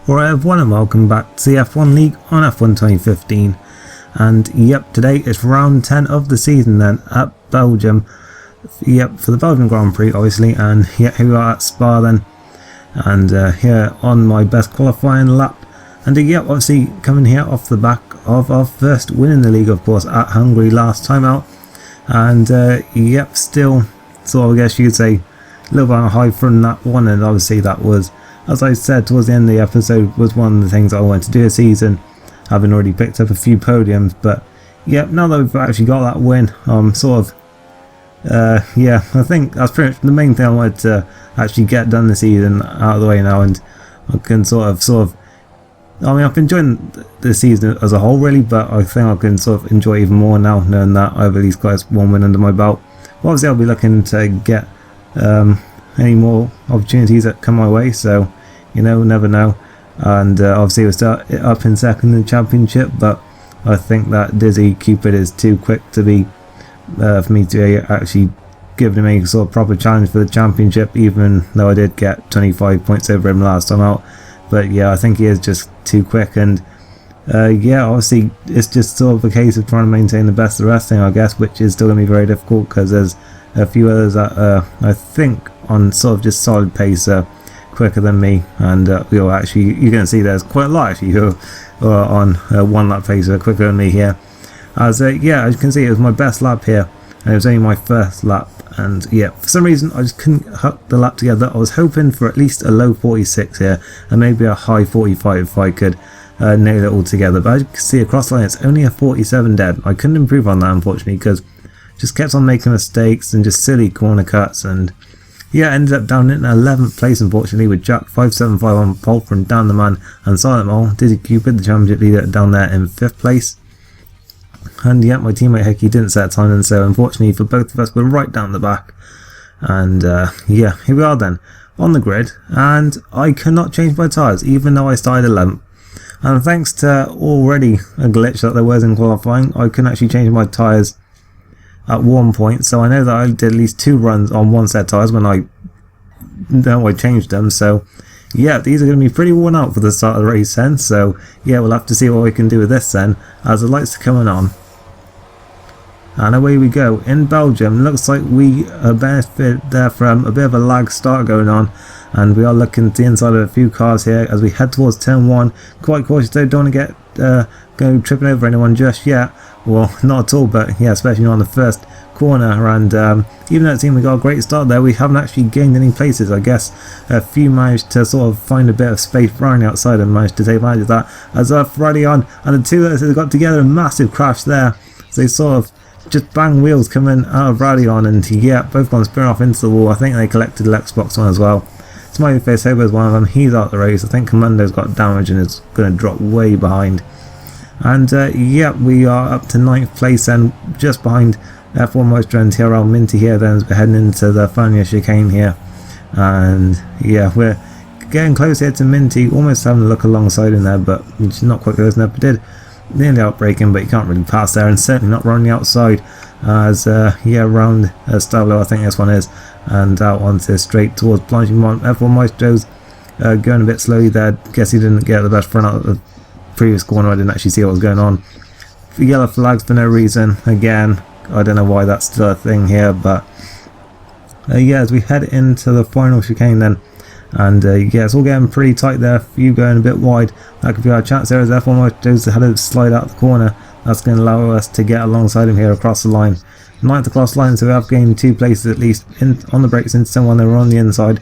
Alright everyone, and welcome back to the F1 League on F1 2015. And yep, today it's round 10 of the season then at Belgium. Yep, for the Belgian Grand Prix obviously, and yep, here we are at Spa then. And here on my best qualifying lap. And yep, obviously coming here off the back of our first win in the league, of course, at Hungary last time out. And yep, still sort of, I guess you could say, a little bit on a high from that one, and obviously that was, as I said towards the end of the episode, was one of the things I wanted to do this season, having already picked up a few podiums. But yeah, now that we've actually got that win, sort of, yeah, I think that's pretty much the main thing I wanted to actually get done this season out of the way now, and I can sort of, I mean, I've been enjoying the season as a whole really, but I think I can sort of enjoy even more now, knowing that I've at least got one win under my belt. But obviously I'll be looking to get any more opportunities that come my way, so you know, never know. And obviously we'll start it up in second in the championship, but I think that Dizzy Cupid is too quick to be for me to be actually giving him a sort of proper challenge for the championship, even though I did get 25 points over him last time out. But yeah, I think he is just too quick, and yeah, obviously it's just sort of a case of trying to maintain the best of the rest thing, I guess, which is still going to be very difficult because there's a few others that I think on sort of just solid pace quicker than me, and we'll actually, you're going to see there's quite a lot actually who are on 1 lap pace quicker than me here. As yeah, as you can see, it was my best lap here, and it was only my first lap, and yeah, for some reason I just couldn't hook the lap together. I was hoping for at least a low 46 here and maybe a high 45 if I could nail it all together, but as you can see across the line it's only a 47 dead. I couldn't improve on that unfortunately, because just kept on making mistakes and just silly corner cuts, and yeah, ended up down in 11th place unfortunately, with Jack 575 on pole from down the man, and Silent Mole, Dizzy Cupid, the championship leader, down there in 5th place. And yeah, my teammate Hickey didn't set a time, and so unfortunately for both of us we're right down the back. And yeah, here we are then on the grid, and I cannot change my tyres even though I started 11th. And thanks to already a glitch that there was in qualifying, I couldn't actually change my tyres at one point, so I know that I did at least 2 runs on 1 set of tyres when I changed them. So yeah, these are going to be pretty worn out for the start of the race then, so yeah, we'll have to see what we can do with this then as the lights are coming on. And away we go in Belgium. Looks like we benefit there from a bit of a lag start going on, and we are looking to the inside of a few cars here as we head towards turn 1. Quite cautious though, don't want to get go tripping over anyone just yet. Well, not at all, but yeah, especially on the first corner. And even though it seemed we got a great start there, we haven't actually gained any places. I guess a few managed to sort of find a bit of space running outside and managed to take advantage of that. As Friday on, and the two others got together, a massive crash there. So they sort of just bang wheels coming out of Rally on, and yeah, both gone spinning off into the wall. I think they collected the Xbox one as well. Smiley Face Hobo is one of them. He's out the race. I think Commando's got damage and is going to drop way behind. And yeah, we are up to 9th place and just behind F1 Moisture and TRL Minty here then, as we're heading into the final chicane here. And yeah, we're getting close here to Minty, almost having a look alongside him there, but it's not quite close enough. But did nearly outbraking, but you can't really pass there, and certainly not running outside as yeah, round Stablo I think this one is, and out onto straight towards Blanchimont. F1 Maestro's going a bit slowly there. Guess he didn't get the best front out of the previous corner. I didn't actually see what was going on. Yellow flags for no reason again. I don't know why that's still a thing here, but yeah, as we head into the final chicane then, and yeah, it's all getting pretty tight there. A few going a bit wide, that could be our chance there as F1 Maestro's had to slide out the corner. That's going to allow us to get alongside him here across the line. 9th across the line, so we have gained 2 places at least on the brakes into someone they were on the inside.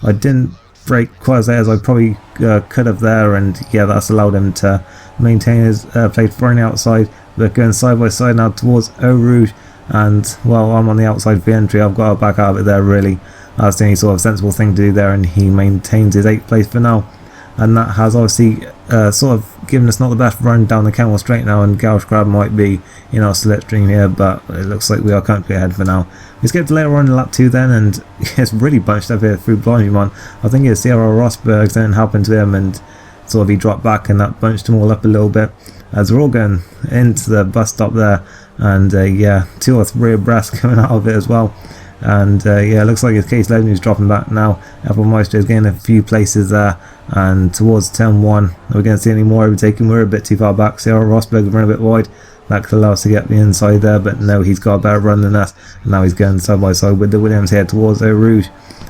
I didn't brake quite as I probably could have there, and yeah, that's allowed him to maintain his place running outside. We're going side by side now towards Eau Rouge, and well, I'm on the outside of the entry. I've got to back out of it there really. That's the only sort of sensible thing to do there, and he maintains his 8th place for now. And that has obviously sort of given us not the best run down the Camel Straight now, and Gauche Grab might be in our slipstream here, but it looks like we are comfortably ahead for now. We skipped later on in lap 2 then, and it's really bunched up here through Blanchimont. I think it's Sierra Rosberg then happened to him, and sort of he dropped back, and that bunched them all up a little bit as we're all going into the bus stop there. And yeah, 2 or 3 abreast coming out of it as well. And yeah, it looks like it's Case Legend who's dropping back now. F1 Maestro is getting a few places there, and towards turn 1 are we going to see any more overtaking? We're a bit too far back. Sarah Rosberg has run a bit wide. That could allow us to get the inside there, but no, he's got a better run than us. And now he's going side by side with the Williams here towards Eau Rouge,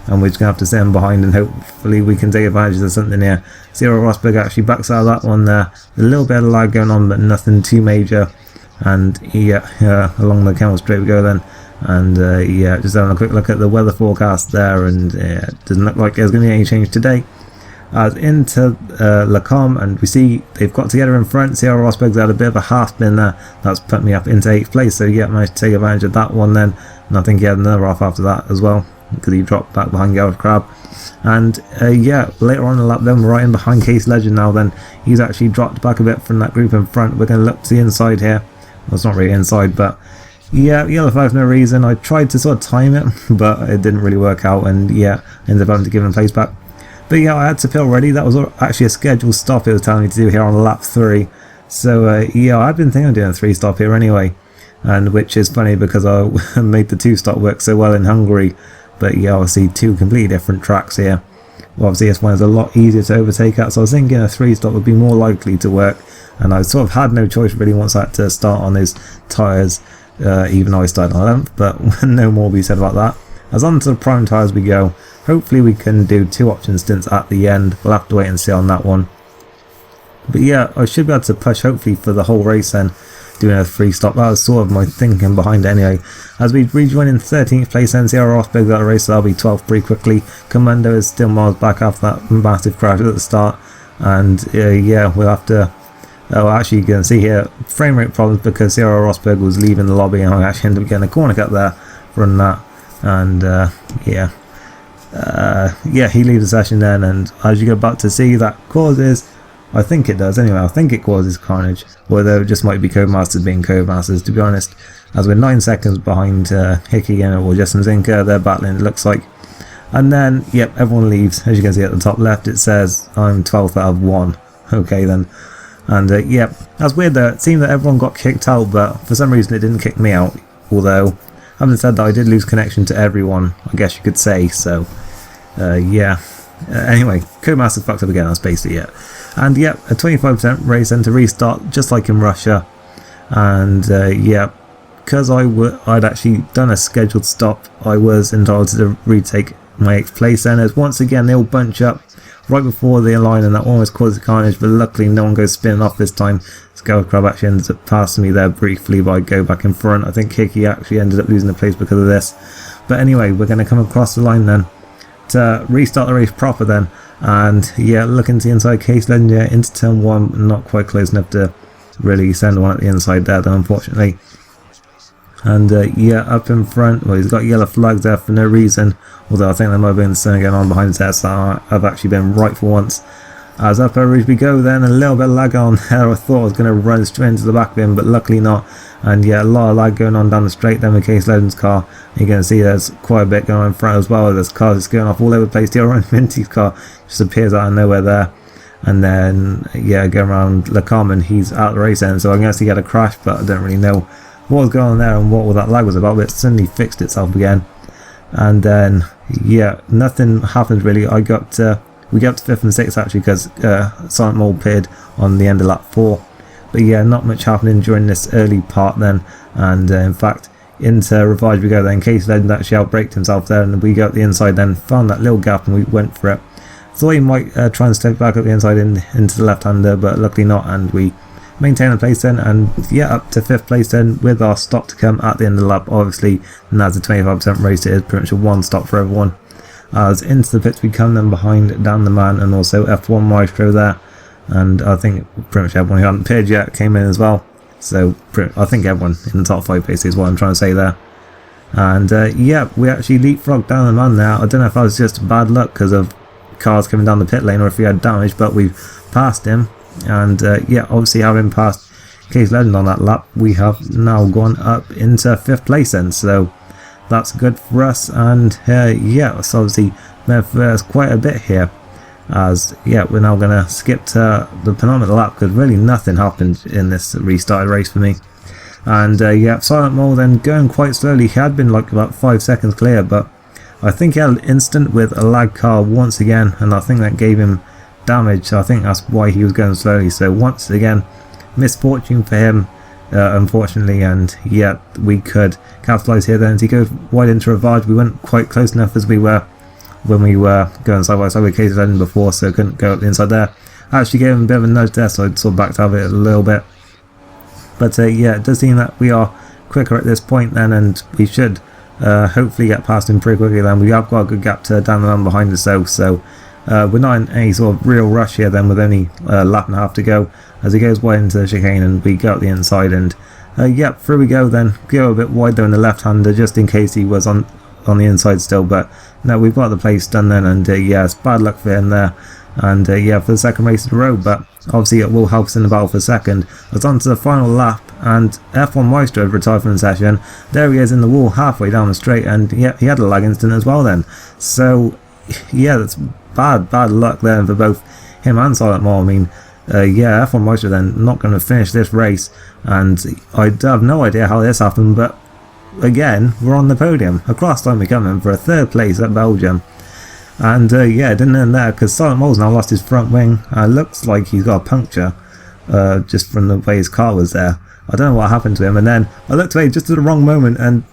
and we're just going to have to sit him behind, and hopefully we can take advantage of something here. Sarah Rosberg actually backs out of that one there. A little bit of lag going on, but nothing too major. And yeah, along the Camel Straight we go then. And yeah, just having a quick look at the weather forecast there, and it doesn't look like there's going to be any change today. Into Le Com, and we see they've got together in front. Sierra Rosberg's had a bit of a half spin there. That's put me up into 8th place, so yeah, managed to take advantage of that one then. And I think he had another off after that as well, because he dropped back behind Gareth Crab. And yeah, later on in the lap then, we're right in behind Case Legend now then. He's actually dropped back a bit from that group in front. We're going to look to the inside here. Well, it's not really inside, but yeah, yellow flag for no reason. I tried to sort of time it, but it didn't really work out, and yeah, ended up having to give him place back. But yeah, I had to pit already. That was actually a scheduled stop it was telling me to do here on lap 3. So yeah, I've been thinking of doing a 3 stop here anyway, and which is funny because I made the 2 stop work so well in Hungary. But yeah, obviously 2 completely different tracks here. Well, obviously this one is a lot easier to overtake at, so I was thinking a 3 stop would be more likely to work. And I sort of had no choice really once I had to start on those tyres, even though I started on 11th, but no more will be said about that. As on to the prime tyres we go. Hopefully we can do 2 option stints at the end. We'll have to wait and see on that one. But yeah, I should be able to push hopefully for the whole race then, doing a 3 stop. That was sort of my thinking behind it anyway. As we rejoin in 13th place then, Sierra Rosberg's out of the race, so I'll be 12th pretty quickly. Commando is still miles back after that massive crash at the start. And yeah, we'll have to... Oh, actually you can see here frame rate problems because Sierra Rosberg was leaving the lobby, and I actually ended up getting a corner cut there from that. And yeah, he leaves the session then, and as you go back to see, that causes, I think it does anyway, I think it causes carnage, although it just might be Codemasters being Codemasters, to be honest, as we're 9 seconds behind Hickey and Justin Zinker. They're battling, it looks like. And then, yep, everyone leaves. As you can see at the top left, it says I'm 12th out of 1. Okay then. And yep, that's weird though. It seemed that everyone got kicked out, but for some reason it didn't kick me out. Although, having said that, I did lose connection to everyone, I guess you could say. So, yeah. Anyway, Codemasters fucked up again. That's basically it. And yep, a 25% race then to restart, just like in Russia. And yeah, because I'd actually done a scheduled stop, I was entitled to retake my 8th place. And as once again they all bunch up right before the line, and that almost causes carnage, but luckily no one goes spinning off this time. Scout Crab actually ends up passing me there briefly, but I go back in front. I think Hickey actually ended up losing the place because of this. But anyway, we're going to come across the line then to restart the race proper then. And yeah, looking to the inside, Case Legend here into turn 1, not quite close enough to really send one at the inside there though, unfortunately. And yeah, up in front, well, he's got yellow flags there for no reason, although I think there might have been something going on behind his head, so I've actually been right for once. As up Eau Rouge we go then, a little bit of lag on there. I thought I was going to run straight into the back of him, but luckily not. And yeah, a lot of lag going on down the straight then with Case Legend's car. You can see there's quite a bit going on in front as well. There's cars just going off all over the place. The orange Minty's car just appears out of nowhere there. And then yeah, going around Le Com, and he's out of the race end, so I guess he had a crash, but I don't really know what was going on there and what all that lag was about, but it suddenly fixed itself again. And then yeah, nothing happened really. We got to 5th and 6th actually, because Silent Mole appeared on the end of lap 4. But yeah, not much happening during this early part then. And in fact, into Ravage we go then. Case Legend actually outbraked himself there, and we got the inside then, found that little gap and we went for it. Thought he might try and step back up the inside into the left-hander, but luckily not, and we maintain the place then. And yeah, up to 5th place then with our stop to come at the end of the lap. Obviously, and that's a 25% race, it is pretty much a 1 stop for everyone. As into the pits we come then behind Dan the Man and also F1 Maestro there. And I think pretty much everyone who hadn't pitted yet came in as well. So I think everyone in the top 5 basically is what I'm trying to say there. And yeah, we actually leapfrogged Dan the Man now. I don't know if that was just bad luck because of cars coming down the pit lane or if he had damage, but we passed him. And yeah, obviously having passed Case Legend on that lap, we have now gone up into 5th place then. So that's good for us. And yeah, it's obviously meant for us quite a bit here. As yeah, we're now going to skip to the penultimate lap because really nothing happened in this restarted race for me. And yeah, Silent Mole then going quite slowly. He had been like about 5 seconds clear, but I think he had an instant with a lag car once again, and I think that gave him damage, so I think that's why he was going slowly. So once again, misfortune for him, unfortunately, and yeah, we could capitalise here then as he goes wide into Ravage. We weren't quite close enough as we were when we were going side by side with Casey Legend before, so couldn't go up the inside there. Actually gave him a bit of a nudge there, so I sort of backed out of it a little bit. But yeah, it does seem that we are quicker at this point then, and we should hopefully get past him pretty quickly then. We have got a good gap to down the line behind us though, so we're not in any sort of real rush here then, with only a lap and a half to go as he goes wide into the chicane, and we go up the inside, and yep, through we go then. Go a bit wide though in the left-hander just in case he was on the inside still, but no, we've got the place done then, and yeah, it's bad luck for him there. And yeah, for the second race in a row, but obviously it will help us in the battle for second. It's on to the final lap, and F1 Maestro had retired from the session. There he is in the wall halfway down the straight, and yeah, he had a lag instant as well then. So yeah, that's bad luck there for both him and Silent Mole. I mean, yeah, F1 Maestro then not going to finish this race, and I have no idea how this happened, but again, we're on the podium. Across time we're coming for a third place at Belgium. And yeah, it didn't end there, because Silent Mole's now lost his front wing. Looks like he's got a puncture just from the way his car was there. I don't know what happened to him. And then I looked away just at the wrong moment, and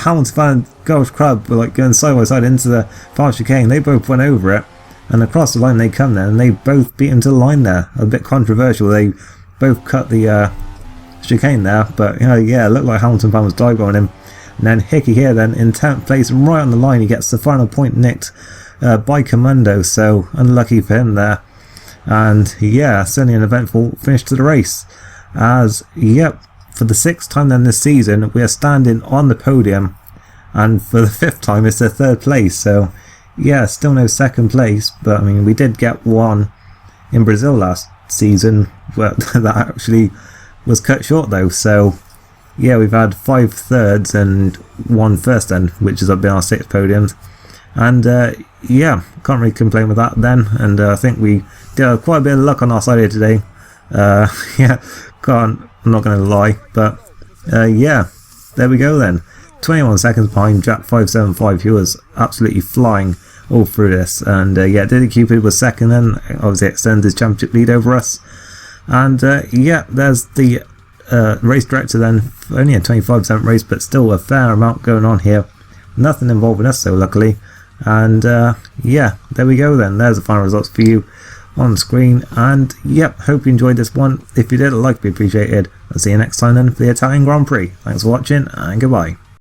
Hamilton and Gulch Crab were like going side by side into the far chicane. They both went over it, and across the line they come there, and they both beat him to the line there. A bit controversial. They both cut the chicane there, but yeah, it looked like Hamilton was dive on him. And then Hickey here then in 10th place, right on the line, he gets the final point nicked by Commando, so unlucky for him there. And yeah, certainly an eventful finish to the race, as yep, for the 6th time then this season we are standing on the podium, and for the 5th time it's the 3rd place. So yeah, still no 2nd place, but I mean, we did get one in Brazil last season, but that actually was cut short though. So yeah, we've had 5 thirds and 1 first then, which has been our 6th podiums. And yeah, can't really complain with that then, and I think we did have quite a bit of luck on our side here today. Yeah, I'm not going to lie, but yeah, there we go then. 21 seconds behind Jack 575, who was absolutely flying all through this, and yeah, Diddy Cupid was second then, obviously extended his championship lead over us. And yeah, there's the race director then, only a 25% race, but still a fair amount going on here. Nothing involving us, so luckily. And yeah, there we go then. There's the final results for you on the screen. And yep, hope you enjoyed this one. If you did, a like would be appreciated. I'll see you next time then for the Italian Grand Prix. Thanks for watching, and goodbye.